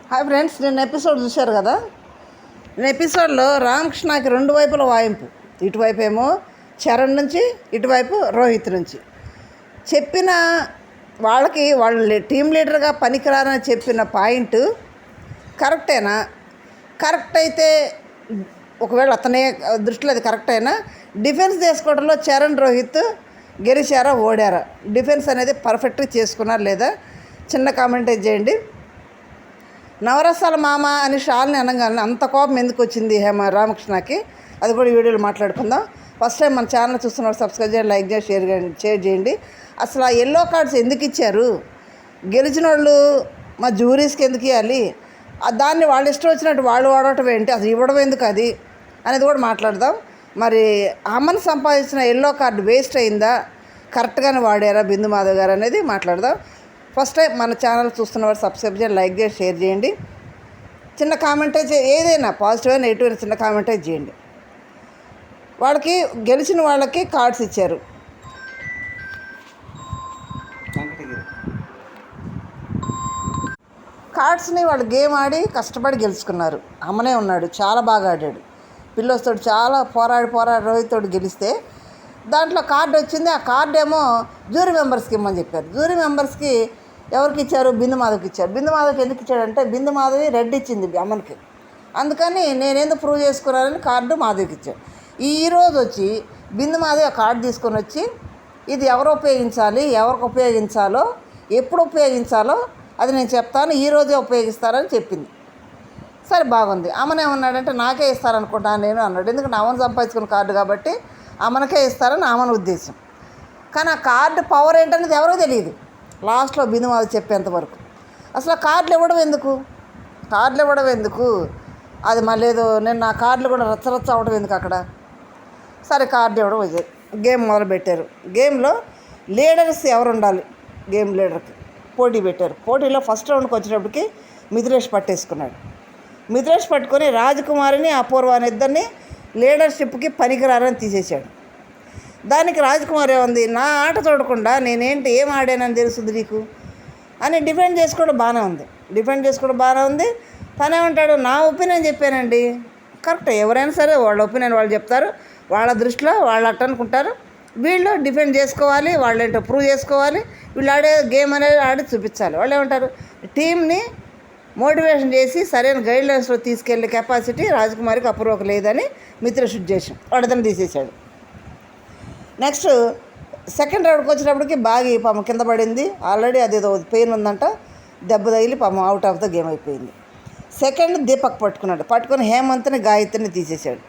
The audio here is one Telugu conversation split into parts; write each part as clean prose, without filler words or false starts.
హాయ్ ఫ్రెండ్స్, నిన్న ఎపిసోడ్ చూశారు కదా. నిన్న ఎపిసోడ్లో రామకృష్ణకి రెండు వైపుల వాయింపు. ఇటువైపు ఏమో చరణ్ నుంచి, ఇటువైపు రోహిత్ నుంచి. చెప్పిన వాళ్ళకి వాళ్ళు టీం లీడర్గా పనికిరారని చెప్పిన పాయింట్ కరెక్టేనా? కరెక్ట్ అయితే ఒకవేళ అతనే దృష్టిలో అది కరెక్ట్ అయినా డిఫెన్స్ చేసుకోవడంలో చరణ్ రోహిత్ గెలిచారా ఓడారా? డిఫెన్స్ అనేది పర్ఫెక్ట్గా చేసుకున్నారా లేదా? చిన్న కామెంట్ చేయండి. నవరసాల మామ అని షాల్ని అనగానే అంత కోపం ఎందుకు వచ్చింది రామకృష్ణకి? అది కూడా వీడియోలో మాట్లాడుకుందాం. ఫస్ట్ టైం మన ఛానల్ చూస్తున్నారు, సబ్స్క్రైబ్ చేయండి, లైక్ చేయండి, షేర్ చేయండి. అసలు ఆ ఎల్లో కార్డ్స్ ఎందుకు ఇచ్చారు? గెలిచిన వాళ్ళు మా జ్యూరీస్కి ఎందుకు ఇవ్వాలి? దాన్ని వాళ్ళు ఇష్టం వచ్చినట్టు వాళ్ళు వాడటం ఏంటి? అసలు ఇవ్వడం ఎందుకు అది అనేది కూడా మాట్లాడదాం. మరి అమ్మని సంపాదించిన ఎల్లో కార్డు వేస్ట్ అయిందా, కరెక్ట్గానే వాడారా బిందు మాధవ్ గారు అనేది మాట్లాడదాం. ఫస్ట్ టైం మన ఛానల్ చూస్తున్నవారు సబ్స్క్రైబ్ చేయండి, లైక్ చేసి షేర్ చేయండి. చిన్న కామెంటే ఏదైనా పాజిటివ్ అయినా నెగిటివ్ అయినా చిన్న కామెంటే చేయండి. వాళ్ళకి గెలిచిన వాళ్ళకి కార్డ్స్ ఇచ్చారు. కార్డ్స్ని వాళ్ళు గేమ్ ఆడి కష్టపడి గెలుచుకున్నారు. అమ్మనే ఉన్నాడు, చాలా బాగా ఆడాడు. పిల్లోస్తోడు చాలా పోరాడి రోహితోడు గెలిస్తే దాంట్లో కార్డు వచ్చింది. ఆ కార్డు ఏమో జ్యూరీ మెంబర్స్కి ఇమ్మని చెప్పారు. జ్యూరీ మెంబర్స్కి ఎవరికి ఇచ్చారు? బిందు మాధవ్కి ఇచ్చారు. బిందు మాధవ్కి ఎందుకు ఇచ్చాడంటే బిందు మాధవి రెడ్ ఇచ్చింది అమ్మనికి. అందుకని నేనేందుకు ప్రూవ్ చేసుకున్నానని కార్డు మాధవికి ఇచ్చాడు. ఈరోజు వచ్చి బిందు మాధవి ఆ కార్డు తీసుకొని వచ్చి ఇది ఎవరు ఉపయోగించాలి, ఎవరికి ఉపయోగించాలో, ఎప్పుడు ఉపయోగించాలో అది నేను చెప్తాను, ఈరోజే ఉపయోగిస్తారని చెప్పింది. సరే, బాగుంది. అమ్మనేమన్నాడంటే నాకే ఇస్తారనుకుంటాను నేను అన్నాడు. ఎందుకంటే అమ్మను సంపాదించుకున్న కార్డు కాబట్టి అమ్మనకే ఇస్తారని అమ్మని ఉద్దేశం. కానీ ఆ కార్డు పవర్ ఏంటనేది ఎవరో తెలియదు. లాస్ట్లో బిందు మాధవ్ చెప్పేంతవరకు అసలు ఆ కార్డులు ఇవ్వడం ఎందుకు? అది మళ్ళీ ఏదో నేను నా కార్డులు కూడా రచ్చరచ్చ అవ్వడం ఎందుకు అక్కడ? సరే, కార్డు ఇవ్వడం గేమ్ మొదలుపెట్టారు. గేమ్లో లీడర్స్ ఎవరు ఉండాలి? గేమ్ లీడర్కి పోటీ పెట్టారు. పోటీలో ఫస్ట్ రౌండ్కి వచ్చేటప్పటికి మిథిలేష్ పట్టేసుకున్నాడు. మిథిలేష్ పట్టుకొని రాజకుమారిని, అపూర్వ అనే ఇద్దరిని లీడర్షిప్కి పనికిరారని తీసేశాడు. దానికి రాజకుమారి ఏముంది, నా ఆట చూడకుండా నేనేంటి ఏం ఆడానని తెలుస్తుంది నీకు అని డిఫెండ్ చేసుకోవడం బాగానే ఉంది. తనేమంటాడు, నా ఒపీనియన్ చెప్పానండి. కరెక్ట్, ఎవరైనా సరే వాళ్ళ ఒపీనియన్ వాళ్ళు చెప్తారు. వాళ్ళ దృష్టిలో వాళ్ళు అట్ట అనుకుంటారు. వీళ్ళు డిఫెండ్ చేసుకోవాలి, వాళ్ళు ఏంటో ప్రూవ్ చేసుకోవాలి. వీళ్ళు ఆడే గేమ్ అనేది ఆడి చూపించాలి. వాళ్ళు ఏమంటారు, టీంని మోటివేషన్ చేసి సరైన గైడ్లైన్స్లో తీసుకెళ్లే కెపాసిటీ రాజకుమారికి అపూర్వకు లేదని మిత్రశుద్ధి ఉద్దేశం వాడిదని తీసేశాడు. నెక్స్ట్ సెకండ్ రౌండ్కి వచ్చినప్పటికి బాగా పాపం కింద పడింది. ఆల్రెడీ అదేదో పెయిన్ ఉందంట, దెబ్బ తగిలి పాపం అవుట్ ఆఫ్ ద గేమ్ అయిపోయింది. సెకండ్ దీపక్ పట్టుకొని హేమంత్ని, గాయత్రిని తీసేశాడు.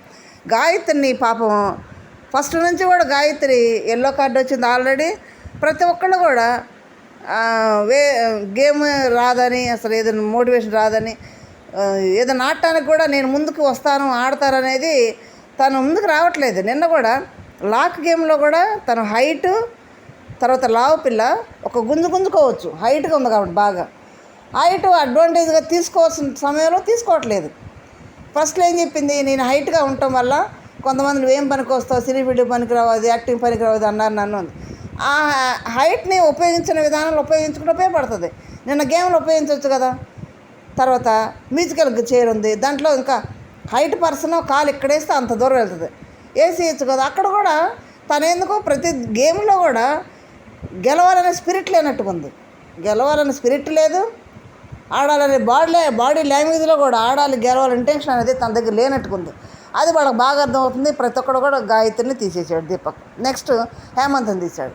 గాయత్రిని పాపం ఫస్ట్ నుంచి కూడా గాయత్రి ఎల్లో కార్డు వచ్చింది ఆల్రెడీ. ప్రతి ఒక్కళ్ళు కూడా గేమ్ రాదని, అసలు ఏదైనా మోటివేషన్ రాదని, ఏదైనా ఆడటానికి కూడా నేను ముందుకు వస్తాను ఆడతారనేది తను ముందుకు రావట్లేదు. నిన్న కూడా లాక్ గేమ్లో కూడా తను హైటు, తర్వాత లావు పిల్ల ఒక గుంజుకోవచ్చు, హైట్గా ఉంది కాబట్టి బాగా హైట్ అడ్వాంటేజ్గా తీసుకోవాల్సిన సమయంలో తీసుకోవట్లేదు. ఫస్ట్లో ఏం చెప్పింది, నేను హైట్గా ఉండటం వల్ల కొంతమంది నువ్వేం పనికి వస్తావు, సినీ వీడియో పనికి రావద్దు, యాక్టింగ్ పనికి రావద్దు అన్నారు నన్ను. ఆ హైట్ని ఉపయోగించిన విధానంలో ఉపయోగించుకుంటే ఉపయోగపడుతుంది. నిన్న గేమ్లో ఉపయోగించవచ్చు కదా. తర్వాత మ్యూజికల్ చైర్ ఉంది, దాంట్లో ఇంకా హైట్ పర్సన్ కాలు ఇక్కడేస్తే అంత దూరం వెళ్తుంది, వేసేయచ్చు కదా. అక్కడ కూడా తనేందుకు ప్రతి గేమ్లో కూడా గెలవాలనే స్పిరిట్ లేనట్టుగా ఉంది. గెలవాలనే స్పిరిట్ లేదు, ఆడాలనే బాడీ లాంగ్వేజ్లో కూడా ఆడాలి, గెలవాలని ఇంటెన్షన్ అనేది తన దగ్గర లేనట్టుకుంది. అది వాళ్ళకి బాగా అర్థమవుతుంది. ప్రతి ఒక్కడు కూడా గాయత్రిని తీసేసాడు దీపక్. నెక్స్ట్ హేమంత్ని తీశాడు.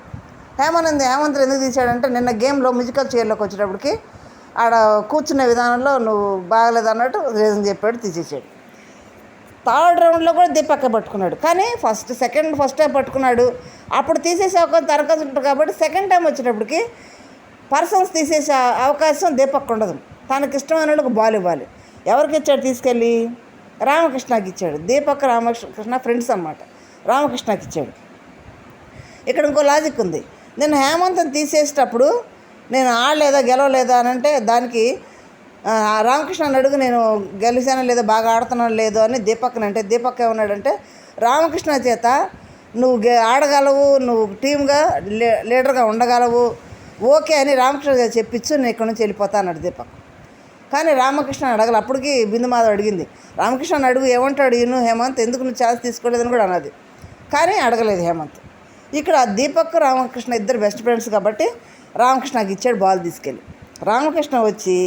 హేమంత్ ఎందుకు తీశాడంటే నిన్న గేమ్లో మ్యూజికల్ చైర్లోకి వచ్చేటప్పటికి ఆడ కూర్చునే విధానంలో నువ్వు బాగలేదు అన్నట్టు రీజన్ చెప్పాడు, తీసేసాడు. థర్డ్ రౌండ్లో కూడా దీపక్ పట్టుకున్నాడు. కానీ ఫస్ట్ టైం పట్టుకున్నాడు, అప్పుడు తీసేసే అవకాశం ఉంటుంది కాబట్టి సెకండ్ టైం వచ్చేటప్పటికి పర్సన్స్ తీసేసే అవకాశం దీపక్ ఉండదు. తనకి ఇష్టమైన వాళ్ళకి బాల్ ఇవ్వాలి. ఎవరికి ఇచ్చాడు తీసుకెళ్ళి? రామకృష్ణకి ఇచ్చాడు. దీపక్ రామకృష్ణ ఫ్రెండ్స్ అన్నమాట. రామకృష్ణకి ఇచ్చాడు. ఇక్కడ ఇంకో లాజిక్ ఉంది. నేను హేమంత్ని తీసేసేటప్పుడు నేను ఆడలేదా గెలవలేదా అని అంటే దానికి రామకృష్ణ అడుగు, నేను గెలిచానో లేదో, బాగా ఆడుతున్నాను లేదో అని దీపక్ని అంటే దీపక్ ఏమన్నాడంటే రామకృష్ణ చేత నువ్వు ఆడగలవు, నువ్వు టీమ్గా లీడర్గా ఉండగలవు, ఓకే అని రామకృష్ణ గారు చెప్పించు, నేను ఇక్కడ నుంచి వెళ్ళిపోతా అన్నాడు దీపక్. కానీ రామకృష్ణ అడగల. అప్పటికి బిందు మాధవ్ అడిగింది, రామకృష్ణ అడుగు ఏమంటాడు ఈయన హేమంత్ ఎందుకు నువ్వు ఛాన్స్ తీసుకోలేదని కూడా అన్నది. కానీ అడగలేదు హేమంత్. ఇక్కడ దీపక్ రామకృష్ణ ఇద్దరు బెస్ట్ ఫ్రెండ్స్ కాబట్టి రామకృష్ణకి ఇచ్చాడు బాల్ తీసుకెళ్ళి. రామకృష్ణ వచ్చి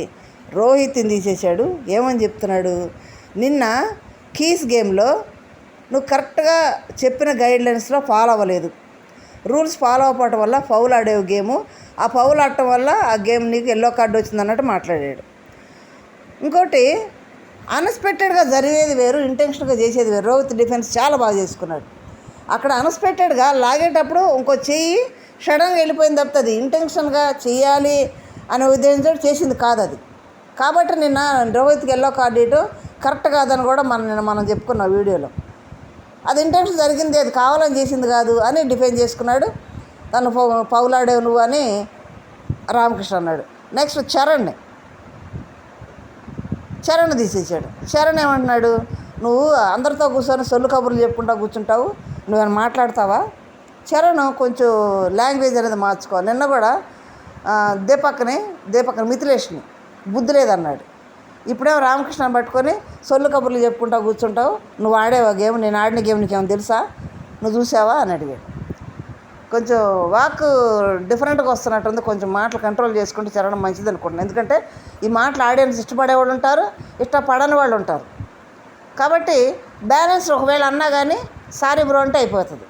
రోహిత్ని తీసేశాడు. ఏమని చెప్తున్నాడు, నిన్న కీస్ గేమ్లో నువ్వు కరెక్ట్గా చెప్పిన గైడ్లైన్స్లో ఫాలో అవ్వలేదు, రూల్స్ ఫాలో అవ్వటం వల్ల ఫౌల్ ఆడేవు గేము, ఆ ఫౌల్ ఆడటం వల్ల ఆ గేమ్ నీకు ఎల్లో కార్డు వచ్చింది అన్నట్టు మాట్లాడాడు. ఇంకోటి అన్ఎక్స్పెక్టెడ్గా జరిగేది వేరు, ఇంటెన్షన్గా చేసేది వేరు. రోహిత్ డిఫెన్స్ చాలా బాగా చేసుకున్నాడు. అక్కడ అన్ఎక్స్పెక్టెడ్గా లాగేటప్పుడు ఇంకో చెయ్యి సడన్గా వెళ్ళిపోయింది తప్పుతుంది, ఇంటెన్షన్గా చేయాలి అనే ఉద్దేశంతో చేసింది కాదు అది. కాబట్టి నిన్న రోహిత్కి ఎల్లో కార్డు ఇవ్వటం కరెక్ట్ కాదని కూడా మనం చెప్పుకున్నాం వీడియోలో. అది ఇంటెన్షన్ జరిగింది, అది కావాలని చేసింది కాదు అని డిఫెండ్ చేసుకున్నాడు. తను పౌలాడేవు నువ్వు అని రామకృష్ణ అన్నాడు. నెక్స్ట్ చరణ్ తీసేసాడు. చరణ్ ఏమంటున్నాడు, నువ్వు అందరితో కూర్చొని సొల్లు కబుర్లు చెప్పుకుంటా కూర్చుంటావు, నువ్వేమైనా మాట్లాడతావా? చరణ్ కొంచెం లాంగ్వేజ్ అనేది మార్చుకోవాలి. నిన్న కూడా దీపక్ మిథిలేష్ని బుద్ధి లేదన్నాడు. ఇప్పుడేమో రామకృష్ణ పట్టుకొని సొల్లు కబుర్లు చెప్పుకుంటా కూర్చుంటావు, నువ్వు ఆడేవా గేమ్, నేను ఆడిన గేమ్ నీకేమో తెలుసా, నువ్వు చూసావా అని అడిగాడు. కొంచెం వాక్ డిఫరెంట్గా వస్తున్నట్టుంది, కొంచెం మాటలు కంట్రోల్ చేసుకుంటే చరణం మంచిది అనుకుంటున్నాను. ఎందుకంటే ఈ మాటలు ఆడియన్స్ ఇష్టపడే వాళ్ళు ఉంటారు, ఇష్టపడని వాళ్ళు ఉంటారు. కాబట్టి బ్యాలెన్స్ ఒకవేళ అన్నా కానీ సారీ బ్రో అంటే అయిపోతుంది,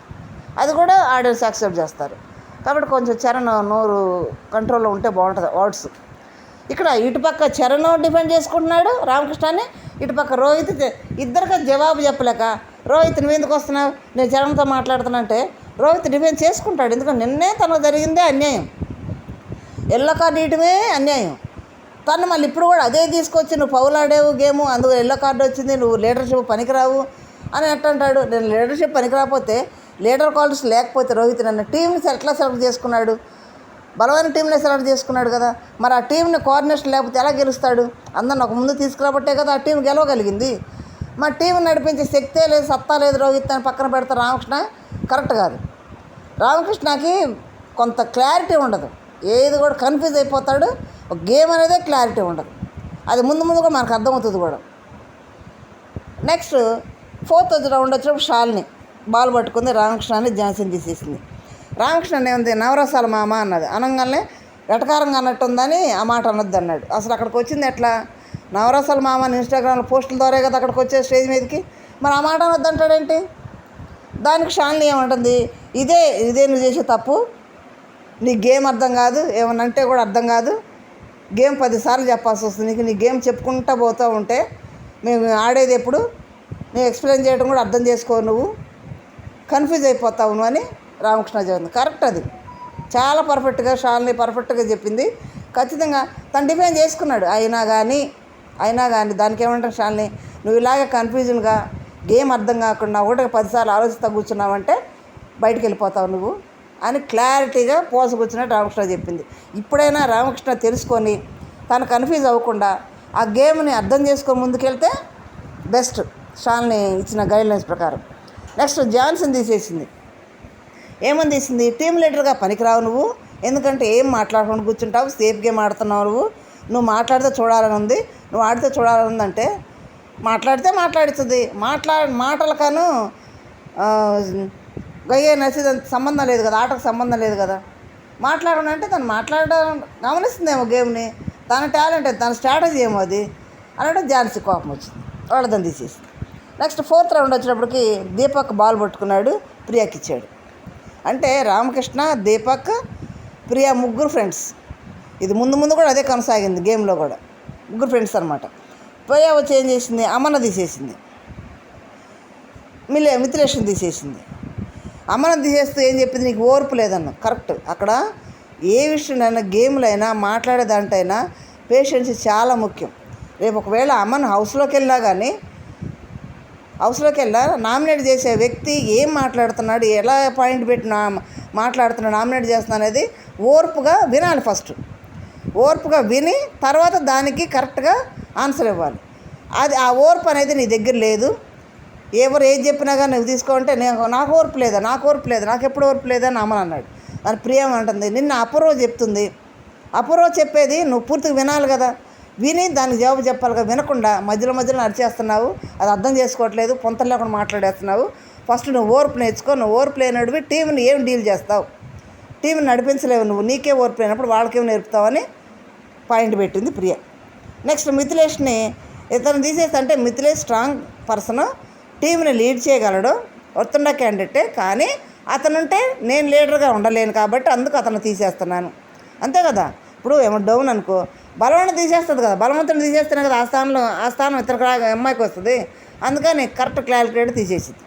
అది కూడా ఆడియన్స్ యాక్సెప్ట్ చేస్తారు. కాబట్టి కొంచెం చరణ్ నోరు కంట్రోల్లో ఉంటే బాగుంటుంది వర్డ్స్. ఇక్కడ ఇటుపక్క చరణ్ డిఫెండ్ చేసుకుంటున్నాడు రామకృష్ణాన్ని, ఇటుపక్క రోహిత్ ఇద్దరికి జవాబు చెప్పలేక, రోహిత్ నువ్వు ఎందుకు వస్తున్నావు, నేను చరణ్తో మాట్లాడుతున్నా అంటే రోహిత్ డిఫెండ్ చేసుకుంటాడు. ఎందుకంటే నిన్నే తనకు జరిగిందే అన్యాయం, ఎల్లో కార్డు ఇయటమే అన్యాయం. తను మళ్ళీ ఇప్పుడు కూడా అదే తీసుకొచ్చి నువ్వు పౌలాడేవు గేము, అందుకు ఎల్లో కార్డు వచ్చింది, నువ్వు లీడర్షిప్ పనికిరావు అని అంటాడు. నేను లీడర్షిప్ పనికిరాకపోతే, లీడర్ క్వాలిటీస్ లేకపోతే రోహిత్ నన్ను టీంని ఎట్లా సెలెక్ట్ చేసుకున్నాడు, బలమైన టీంనే సెలెక్ట్ చేసుకున్నాడు కదా. మరి ఆ టీంని కోఆర్డినేషన్ లేకపోతే ఎలా గెలుస్తాడు? అందరిని ఒక ముందు తీసుకురాబట్టే కదా ఆ టీం గెలవగలిగింది. మా టీం నడిపించే శక్తే లేదు, సత్తా లేదు రోహిత్ అని పక్కన పెడతారు రామకృష్ణ. కరెక్ట్ కాదు. రామకృష్ణకి కొంత క్లారిటీ ఉండదు, ఏది కూడా కన్ఫ్యూజ్ అయిపోతాడు. ఒక గేమ్ అనేదే క్లారిటీ ఉండదు, అది ముందు కూడా మనకు అర్థమవుతుంది కూడా. నెక్స్ట్ 4th రౌండ్ వచ్చినప్పుడు షాల్ని బాల్ పట్టుకుంది, రామకృష్ణని ఝాన్సీని తీసేసింది. రామకృష్ణ ఏముంది నవరసాల మామ అన్నది, అనగానే వెటకారంగా అన్నట్టుందని ఆ మాట అనొద్దు అన్నాడు. అసలు అక్కడికి వచ్చింది ఎట్లా, నవరసాల మామ అని ఇన్స్టాగ్రామ్లో పోస్టుల ద్వారా కదా అక్కడికి వచ్చే స్టేజ్ మీదకి, మరి ఆ మాట అనొద్దు అంటాడేంటి? దానికి షాలిని ఏమంటుంది, ఇదే నువ్వు చేసే తప్పు, నీ గేమ్ అర్థం కాదు, ఏమన్నా అంటే కూడా అర్థం కాదు, గేమ్ 10 సార్లు చెప్పాల్సి వస్తుంది నీకు, నీ గేమ్ చెప్పుకుంటూ పోతూ ఉంటే మేము ఆడేది ఎప్పుడు, నేను ఎక్స్ప్లెయిన్ చేయడం కూడా అర్థం చేసుకో, నువ్వు కన్ఫ్యూజ్ అయిపోతావు నువ్వు అని రామకృష్ణ చెప్పింది. కరెక్ట్, అది చాలా పర్ఫెక్ట్గా షాలిని పర్ఫెక్ట్గా చెప్పింది. ఖచ్చితంగా తను డిఫైన్ చేసుకున్నాడు. అయినా కానీ దానికి ఏమంటారు షాలిని, నువ్వు ఇలాగే కన్ఫ్యూజన్గా గేమ్ అర్థం కాకుండా ఒకటి 10 సార్లు ఆలోచిస్తూ కూర్చున్నావంటే బయటికి వెళ్ళిపోతావు నువ్వు అని క్లారిటీగా పోసకూర్చున్నట్టు రామకృష్ణ చెప్పింది. ఇప్పుడైనా రామకృష్ణ తెలుసుకొని తను కన్ఫ్యూజ్ అవ్వకుండా ఆ గేమ్ని అర్థం చేసుకొని ముందుకెళ్తే బెస్ట్, షాలిని ఇచ్చిన గైడ్లైన్స్ ప్రకారం. నెక్స్ట్ ఝాన్సీని తీసేసింది. ఏమని తీసింది, టీం లీడర్గా పనికిరావు నువ్వు, ఎందుకంటే ఏం మాట్లాడకుండా కూర్చుంటావు, సేఫ్ గేమ్ ఆడుతున్నావు, నువ్వు మాట్లాడితే చూడాలని ఉంది, నువ్వు ఆడితే చూడాలని ఉందంటే మాట్లాడితే మాట్లాడుతుంది, మాటలకను గయ్యే నచ్చేది సంబంధం లేదు కదా, ఆటకు సంబంధం లేదు కదా. మాట్లాడడం అంటే తను మాట్లాడడం గమనిస్తుందేమో గేమ్ని, తన టాలెంట్ తన స్ట్రాటజీ ఏమో అది అన్నట్టు ఝాన్సీ కోపం వచ్చింది, వాళ్ళదని తీసేసింది. నెక్స్ట్ 4th రౌండ్ వచ్చినప్పటికి దీపక్ బాల్ పట్టుకున్నాడు, ప్రియాకి ఇచ్చాడు. అంటే రామకృష్ణ, దీపక్, ప్రియా ముగ్గురు ఫ్రెండ్స్. ఇది ముందు కూడా అదే కొనసాగింది గేమ్లో కూడా, ముగ్గురు ఫ్రెండ్స్ అనమాట. ప్రియా వచ్చి ఏం చేసింది, అమ్మన తీసేసింది, మిథిలేషన్ తీసేసింది. అమ్మను తీసేస్తూ ఏం చెప్పింది, నీకు ఓర్పు లేదన్న. కరెక్ట్, అక్కడ ఏ విషయంలో గేమ్లో అయినా మాట్లాడే దాంటైనా పేషెన్స్ చాలా ముఖ్యం. రేపు ఒకవేళ అమ్మను హౌస్లోకి వెళ్ళా నామినేట్ చేసే వ్యక్తి ఏం మాట్లాడుతున్నాడు, ఎలా పాయింట్ పెట్టి మాట్లాడుతున్నాడు, నామినేట్ చేస్తున్నా అనేది ఓర్పుగా వినాలి. ఫస్ట్ ఓర్పుగా విని తర్వాత దానికి కరెక్ట్గా ఆన్సర్ ఇవ్వాలి. అది ఆ ఓర్పు అనేది నీ దగ్గర లేదు. ఎవరు ఏది చెప్పినా కానీ నువ్వు తీసుకోమంటే నాకు ఓర్పు లేదా, నాకు ఎప్పుడు ఓర్పు లేదా అని అమ్మని అన్నాడు. అని ప్రియం అంటుంది, నిన్న అపూర్వ చెప్తుంది, అపూర్వ చెప్పేది నువ్వు పూర్తిగా వినాలి కదా, విని దానికి జవాబు చెప్పాలిగా, వినకుండా మధ్యలో నడిచేస్తున్నావు, అది అర్థం చేసుకోవట్లేదు, పొంతలు లేకుండా మాట్లాడేస్తున్నావు. ఫస్ట్ నువ్వు ఓర్పు నేర్చుకో. నువ్వు ఓర్పు లేనడివి టీంని ఏం డీల్ చేస్తావు? టీంని నడిపించలేవు నువ్వు. నీకే ఓర్పు లేనప్పుడు వాళ్ళకేం నేర్పుతావని పాయింట్ పెట్టింది ప్రియ. నెక్స్ట్ మిథిలేష్ని ఇతను తీసేసి, అంటే మిథిలేష్ స్ట్రాంగ్ పర్సన్, టీంని లీడ్ చేయగలడు, వర్తుండ క్యాండిడేటే, కానీ అతనుంటే నేను లీడర్గా ఉండలేను కాబట్టి అందుకు అతను తీసేస్తున్నాను, అంతే కదా. ఇప్పుడు ఏమో డౌన్ అనుకో, బలవాన్ని తీసేస్తుంది కదా, బలవంతుని తీసేస్తేనే కదా ఆ స్థానం ఇతర అమ్మాయికి వస్తుంది. అందుకని కరెక్ట్ క్లారిటీ తీసేసింది.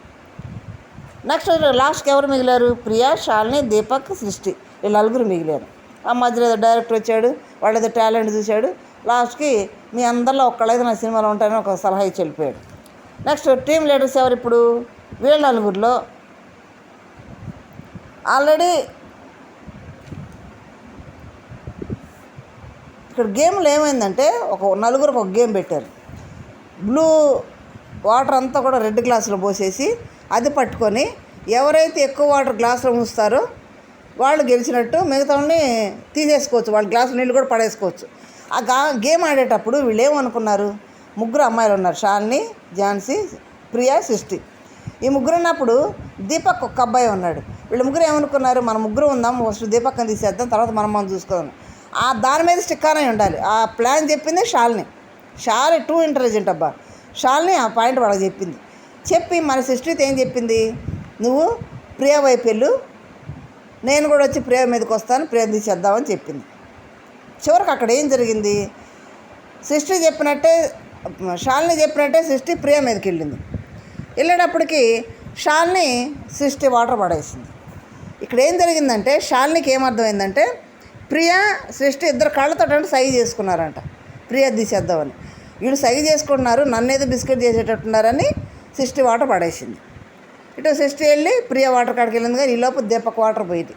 నెక్స్ట్ లాస్ట్కి ఎవరు మిగిలారు? ప్రియా, శాలిని, దీపక్, సృష్టి, వీళ్ళు నలుగురు మిగిలారు. ఆ మధ్యలో ఏదో డైరెక్టర్ వచ్చాడు, వాళ్ళు ఏదో టాలెంట్ చూశాడు, లాస్ట్కి మీ అందరిలో ఒక్కళ్ళైతే నా సినిమాలో ఉంటాయని ఒక సలహా ఇచ్చి వెళ్ళిపోయాడు. నెక్స్ట్ టీమ్ లీడర్స్ ఎవరు ఇప్పుడు? వీళ్ళ నలుగురిలో ఆల్రెడీ ఇక్కడ గేమ్లో ఏమైందంటే నలుగురికి ఒక గేమ్ పెట్టారు. బ్లూ వాటర్ అంతా కూడా రెడ్ గ్లాసులో పోసేసి అది పట్టుకొని ఎవరైతే ఎక్కువ వాటర్ గ్లాసులో ఉంచుతారో వాళ్ళు గెలిచినట్టు, మిగతాన్ని తీసేసుకోవచ్చు, వాళ్ళ గ్లాసు నీళ్ళు కూడా పడేసుకోవచ్చు. ఆ గేమ్ ఆడేటప్పుడు వీళ్ళు ఏమనుకున్నారు? ముగ్గురు అమ్మాయిలు ఉన్నారు, శాలిని, ఝాన్సీ, ప్రియా, సృష్టి. ఈ ముగ్గురు ఉన్నప్పుడు దీపక్ ఒక అబ్బాయి ఉన్నాడు. వీళ్ళు ముగ్గురు ఏమనుకున్నారు? మనం ముగ్గురు ఉందాం, ఫస్ట్ దీపక్ని తీసేద్దాం, తర్వాత మనం చూసుకోదాం. దాని మీద స్టిక్ అనే ఉండాలి. ఆ ప్లాన్ చెప్పింది శాలిని. టూ ఇంటెలిజెంట్ అబ్బా. శాలిని ఆ పాయింట్ వాళ్ళకి చెప్పింది. చెప్పి మన సృష్టితో ఏం చెప్పింది? నువ్వు ప్రియా వైపు వెళ్ళు, నేను కూడా వచ్చి ప్రియ మీదకి వస్తాను, ప్రియం తీసేద్దామని చెప్పింది. చివరికి అక్కడ ఏం జరిగింది? సృష్టి చెప్పినట్టే, శాలిని చెప్పినట్టే సృష్టి ప్రియ మీదకి వెళ్ళేటప్పటికి శాలిని సృష్టి వాటర్ పడేసింది. ఇక్కడ ఏం జరిగిందంటే శాలినికి ఏమర్థమైందంటే ప్రియా, సృష్టి ఇద్దరు కాళ్ళతో సైజ్ చేసుకున్నారంట ప్రియ తీసేద్దామని. వీళ్ళు సైజ్ చేసుకుంటున్నారు, నన్నేదో బిస్కెట్ చేసేటట్టున్నారని సృష్టి వాటర్ పడేసింది. ఇటు సృష్టి వెళ్ళి ప్రియ వాటర్ కాడికి వెళ్ళింది, కానీ ఈ లోపు దీపక్ వాటర్ పోయింది.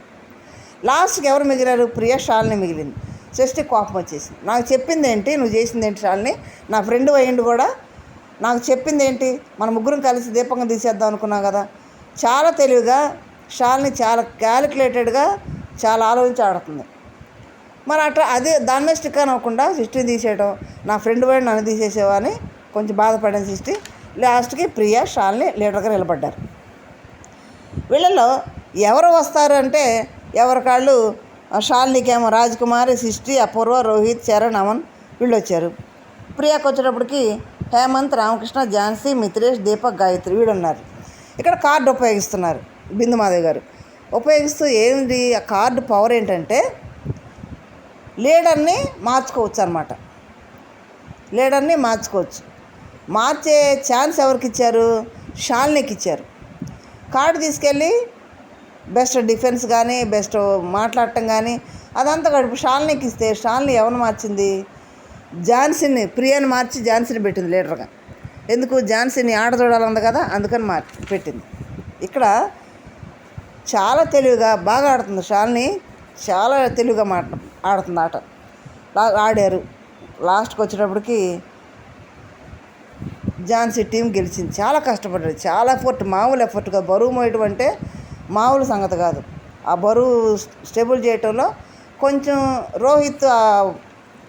లాస్ట్కి ఎవరు మిగిలారు? ప్రియ, శాలిని మిగిలింది. సృష్టి కోపం వచ్చేసింది. నాకు చెప్పింది ఏంటి, నువ్వు చేసింది ఏంటి శాలిని, నా ఫ్రెండ్ అయ్యిండు కూడా, నాకు చెప్పింది ఏంటి, మన ముగ్గురం కలిసి దీపకం తీసేద్దాం అనుకున్నాం కదా. చాలా తెలివిగా శాలిని, చాలా క్యాలిక్యులేటెడ్గా, చాలా ఆలోచించి ఆడుతుంది. మరి అట్లా అదే దాని మీద స్టిక్ అవ్వకుండా సృష్టిని తీసేయడం, నా ఫ్రెండ్ వాడు నన్ను తీసేసేవా అని కొంచెం బాధపడిన సృష్టి లాస్ట్కి ప్రియా, శాలిని లీడర్గా నిలబడ్డారు. వీళ్ళలో ఎవరు వస్తారు అంటే ఎవరికాళ్ళు, శాలినికేమో రాజ్కుమారి, సృష్టి, అపూర్వ, రోహిత్, చరణ్, అమన్ వీళ్ళు వచ్చారు. ప్రియాకి వచ్చేటప్పటికి హేమంత్, రామకృష్ణ, ఝాన్సీ, మిథిలేష్, దీపక్, గాయత్రి వీడు ఉన్నారు. ఇక్కడ కార్డు ఉపయోగిస్తున్నారు బిందుమాధవ్ గారు. ఉపయోగిస్తూ ఏంటి ఆ కార్డు పవర్ ఏంటంటే లీడర్ని మార్చుకోవచ్చు అనమాట. లీడర్ని మార్చుకోవచ్చు. మార్చే ఛాన్స్ ఎవరికి ఇచ్చారు? శాలినికి ఇచ్చారు. కార్డు తీసుకెళ్ళి బెస్ట్ డిఫెన్స్ కానీ, బెస్ట్ మాట్లాడటం కానీ అదంతా గడుపు శాలినికి ఇస్తే శాలిని ఎవరిని మార్చింది? ఝాన్సీని, ప్రియాని మార్చి ఝాన్సీని పెట్టింది లీడర్గా. ఎందుకు? ఝాన్సీని ఆడ చూడాలంది కదా, అందుకని పెట్టింది. ఇక్కడ చాలా తెలివిగా బాగా ఆడుతుంది శాలిని, చాలా తెలివిగా ఆడుతుంది ఆట. ఆడారు. లాస్ట్కి వచ్చేటప్పటికి ఝాన్సీ టీం గెలిచింది. చాలా కష్టపడ్డారు, చాలా ఎఫర్ట్, మామూలు ఎఫర్ట్గా. బరువు మోయటం అంటే మామూలు సంగతి కాదు. ఆ బరువు స్టేబుల్ చేయటంలో కొంచెం రోహిత్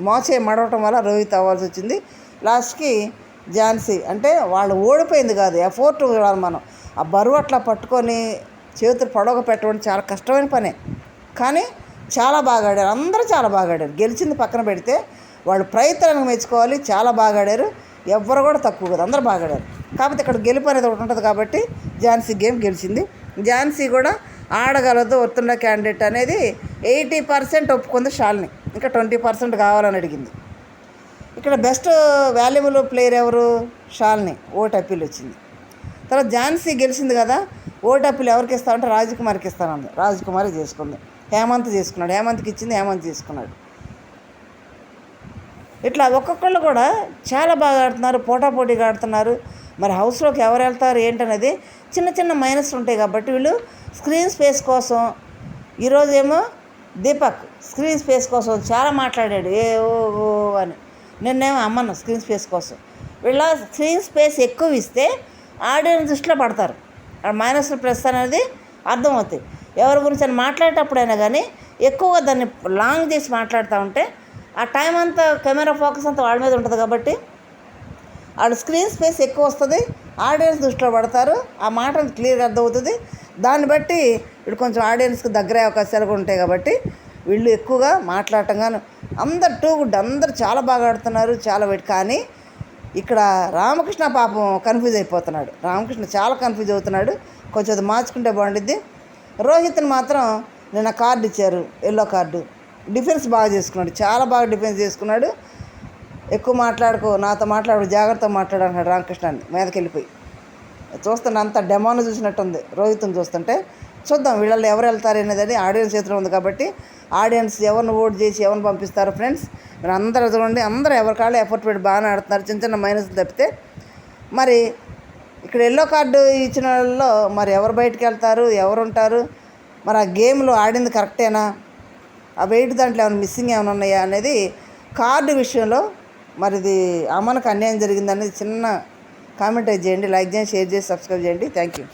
మోసే మడవటం వల్ల రోహిత్ అవ్వాల్సి వచ్చింది. లాస్ట్కి ఝాన్సీ, అంటే వాళ్ళు ఓడిపోయింది కాదు, ఎఫర్ట్ మనం ఆ బరువు అట్లా పట్టుకొని చేతులు పొడవ పెట్టడం చాలా కష్టమైన పనే, కానీ చాలా బాగా ఆడారు. అందరూ చాలా బాగా ఆడారు. గెలిచింది పక్కన పెడితే వాళ్ళు ప్రయత్నానికి మెచ్చుకోవాలి, చాలా బాగా ఆడారు. ఎవ్వరు కూడా తక్కువ కదా, అందరూ బాగా ఆడారు. కాకపోతే ఇక్కడ గెలుపు అనేది ఒకటి ఉంటుంది కాబట్టి ఝాన్సీ గేమ్ గెలిచింది. ఝాన్సీ కూడా ఆడగలదు, వర్తుండ క్యాండిడేట్ అనేది 80% ఒప్పుకుంది శాలిని, ఇంకా 20% కావాలని అడిగింది. ఇక్కడ బెస్ట్ వాల్యుబుల్ ప్లేయర్ ఎవరు? శాలిని. ఓటు అప్పీల్ వచ్చింది. తర్వాత ఝాన్సీ గెలిచింది కదా, ఓటు అప్పీల్ ఎవరికి ఇస్తామంటే రాజ్కుమార్కి ఇస్తానంది. రాజ్కుమారి చేసుకుంది. హేమంత్ చేసుకున్నాడు, హేమంత్కి ఇచ్చింది, హేమంత్ చేసుకున్నాడు. ఇట్లా ఒక్కొక్కళ్ళు కూడా చాలా బాగా ఆడుతున్నారు, పోటాపోటీగా ఆడుతున్నారు. మరి హౌస్లోకి ఎవరు వెళ్తారు ఏంటనేది చిన్న చిన్న మైనస్ ఉంటాయి కాబట్టి వీళ్ళు స్క్రీన్ స్పేస్ కోసం, ఈరోజేమో దీపక్ స్క్రీన్ స్పేస్ కోసం చాలా మాట్లాడాడు, ఓ అని. నిన్నేమో అమ్మను స్క్రీన్ స్పేస్ కోసం. వీళ్ళ స్క్రీన్ స్పేస్ ఎక్కువ ఇస్తే ఆడియన్స్ దృష్టిలో పడతారు. మైనస్ ప్లస్ అనేది అర్థమవుతాయి. ఎవరి గురించి అని మాట్లాడేటప్పుడైనా కానీ ఎక్కువగా దాన్ని లాంగ్ చేసి మాట్లాడుతూ ఉంటే ఆ టైం అంతా కెమెరా ఫోకస్ అంతా వాళ్ళ మీద ఉంటుంది కాబట్టి వాళ్ళ స్క్రీన్ స్పేస్ ఎక్కువ వస్తుంది, ఆడియన్స్ దృష్టిలో పడతారు, ఆ మాట క్లియర్గా అర్థమవుతుంది. దాన్ని బట్టి ఇప్పుడు కొంచెం ఆడియన్స్కి దగ్గరే అవకాశాలు కూడా ఉంటాయి కాబట్టి వీళ్ళు ఎక్కువగా మాట్లాడటం కానీ అందరు టూ గుడ్, అందరు చాలా బాగా ఆడుతున్నారు, చాలా వెయిట్. కానీ ఇక్కడ రామకృష్ణ పాపం కన్ఫ్యూజ్ అయిపోతున్నాడు. రామకృష్ణ చాలా కన్ఫ్యూజ్ అవుతున్నాడు, కొంచెం అది మార్చుకుంటే బాగుండిద్ది. రోహిత్ని మాత్రం నిన్న కార్డు ఇచ్చారు, ఎల్లో కార్డు. డిఫెన్స్ బాగా చేసుకున్నాడు, చాలా బాగా డిఫెన్స్ చేసుకున్నాడు. ఎక్కువ మాట్లాడుకో, నాతో మాట్లాడు, జాగ్రత్తగా మాట్లాడు అన్నాడు రామకృష్ణాన్ని మీదకి వెళ్ళిపోయి. చూస్తుంటే అంత డెమోను చూసినట్టుంది రోహిత్ని చూస్తుంటే. చూద్దాం వీళ్ళల్లో ఎవరు వెళ్తారు అనేది ఆడియన్స్ చేతిలో ఉంది కాబట్టి ఆడియన్స్ ఎవరిని ఓట్ చేసి ఎవరిని పంపిస్తారు ఫ్రెండ్స్. మీరు అందరూ చూడండి, అందరూ ఎవరి కాళ్ళు ఎఫర్ట్ పెట్టి బాగానే ఆడుతున్నారు, చిన్న చిన్న మైనస్లు తప్పితే. మరి ఇక్కడ ఎల్లో కార్డు ఇచ్చిన వాళ్ళలో మరి ఎవరు బయటికి వెళ్తారు, ఎవరు ఉంటారు, మరి ఆ గేమ్లో ఆడింది కరెక్టేనా, ఆ వెయిట్ దాంట్లో ఏమైనా మిస్సింగ్ ఏమైనా ఉన్నాయా అనేది కార్డు విషయంలో మరి ఇది అమ్మనికి అన్యాయం జరిగిందనేది చిన్న కామెంట్ చేయండి, లైక్ చేయండి, షేర్ చేసి సబ్స్క్రైబ్ చేయండి. Thank you.